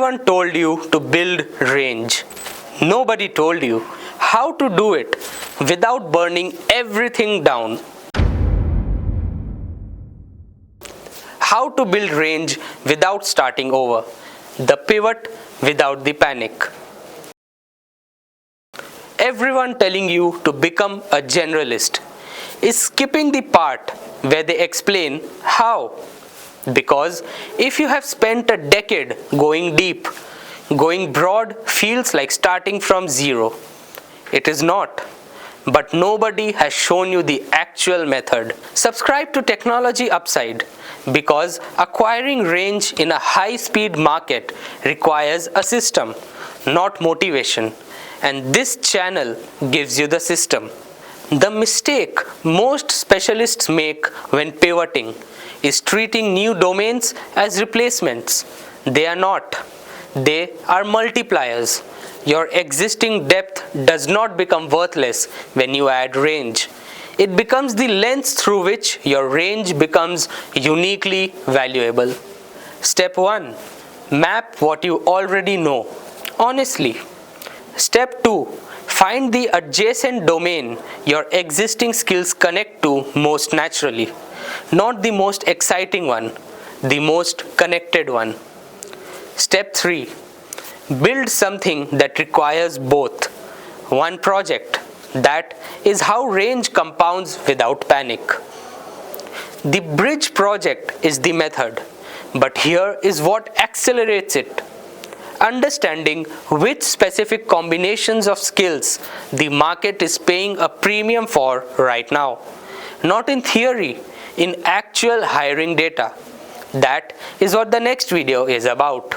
Everyone told you to build range. Nobody told you how to do it without burning everything down. How to build range without starting over. The pivot without the panic. Everyone telling you to become a generalist is skipping the part where they explain how. Because if you have spent a decade going deep, going broad feels like starting from zero. It is not. But nobody has shown you the actual method. Subscribe to Technology Upside because acquiring range in a high-speed market requires a system, not motivation. And this channel gives you the system. The mistake most specialists make when pivoting is treating new domains as replacements. They are not. They are multipliers. Your existing depth does not become worthless when you add range. It becomes the lens through which your range becomes uniquely valuable. Step 1. Map what you already know. Honestly. Step 2. Find the adjacent domain your existing skills connect to most naturally. Not the most exciting one, the most connected one. Step 3. Build something that requires both. One project. That is how range compounds without panic. The bridge project is the method, but here is what accelerates it. Understanding which specific combinations of skills the market is paying a premium for right now. Not in theory, in actual hiring data. That is what the next video is about.